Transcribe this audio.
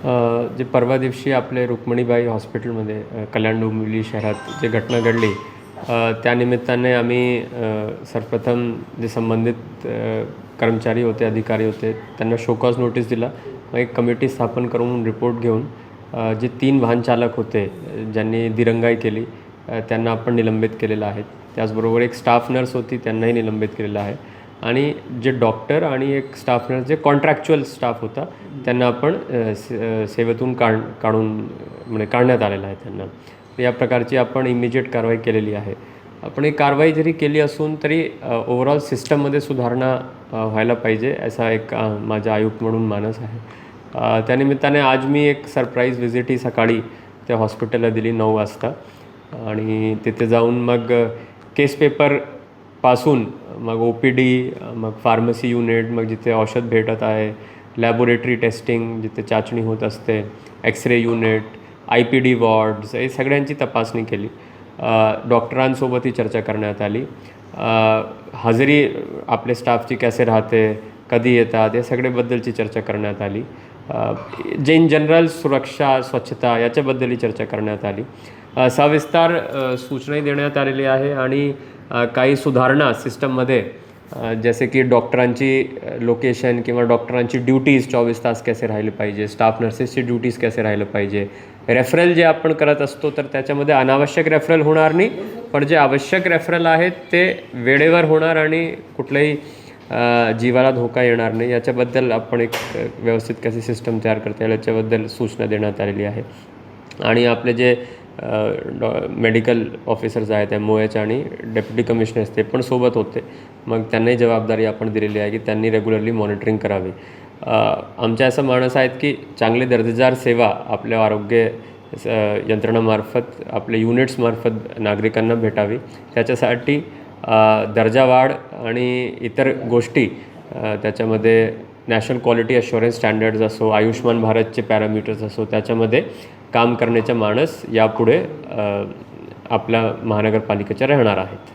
जे परवा दिवशी आपले रुक्मिणीबाई हॉस्पिटलमध्ये कल्याण डोंबिवली शहरात जे घटना घडली, त्यानिमित्ताने आम्ही सर्वप्रथम जे संबंधित कर्मचारी होते, अधिकारी होते, त्यांना शोकॉज नोटीस दिला. मग एक कमिटी स्थापन करून रिपोर्ट घेऊन जे 3 वाहन चालक होते ज्यांनी दिरंगाई केली, त्यांना आपण निलंबित केलेलं आहे. त्याचबरोबर एक स्टाफ नर्स होती, त्यांनाही निलंबित केलेलं आहे. आणि जे डॉक्टर आणि एक स्टाफ नर्स जे कॉन्ट्रॅक्च्युअल स्टाफ होता, त्यांना आपण सेवेतून काढून म्हणजे काढण्यात आलेलं आहे त्यांना. या प्रकारची आपण इमिजिएट कारवाई केलेली आहे. आपण ही कारवाई जरी केली असून तरी ओव्हरऑल सिस्टममध्ये सुधारणा व्हायला पाहिजे, असा एक माझा आयुक्त म्हणून मानस आहे. त्यानिमित्ताने आज मी एक सरप्राईज व्हिजिट ही सकाळी त्या हॉस्पिटलला दिली 9 वाजता. आणि तिथे जाऊन मग केस पेपरपासून मग OPD, मग फार्मसी युनिट, मग जिथे औषध भेटत आहे, लॅबोरेटरी टेस्टिंग जिथे चाचणी होत असते, एक्सरे युनिट, IPD वॉर्ड्स, हे सगळ्यांची तपासणी केली. डॉक्टरांसोबतही चर्चा करण्यात आली. हजेरी आपले स्टाफची कसे राहते, कधी येतात, या सगळ्याबद्दलची चर्चा करण्यात आली. जे इन जनरल सुरक्षा, स्वच्छता याच्याबद्दलही चर्चा करण्यात आली. सविस्तर सूचनाही देण्यात आलेली आहे. आणि काही सुधारणा सिस्टममध्ये, जसे की डॉक्टरांची लोकेशन किंवा डॉक्टरांची ड्युटीज 24 तास कसे राहिले पाहिजे, स्टाफ नर्सेसची ड्युटीज कसे राहिलं पाहिजे, रेफरल जे आपण करत असतो तर त्याच्यामध्ये अनावश्यक रेफरल होणार नाही, पण जे आवश्यक रेफरल आहेत ते वेळेवर होणार आणि कुठल्याही जीवाला धोका येणार नाही, याच्याबद्दल आपण एक व्यवस्थित कशी सिस्टम तयार करता येईल याच्याबद्दल सूचना देण्यात आलेली आहे. आणि आपले जे मेडिकल ऑफिसर्स आहेत, MOH आणि डेप्युटी कमिशनर्स, ते पण सोबत होते. मग त्यांनाही जबाबदारी आपण दिलेली आहे की त्यांनी रेग्युलरली मॉनिटरिंग करावी. आमच्या असं मानस आहेत की चांगली दर्जेदार सेवा आपल्या आरोग्य यंत्रणामार्फत, आपल्या युनिट्समार्फत नागरिकांना भेटावी. त्याच्यासाठी दर्जावाढ आणि इतर गोष्टी, त्याच्यामध्ये नॅशनल क्वालिटी अश्युरन्स स्टँडर्ड्स असो, आयुष्मान भारतचे पॅरामीटर्स असो, त्याच्यामध्ये काम करण्याचा मानस यापुढे आपल्या महानगरपालिकेच्या राहणार आहेत.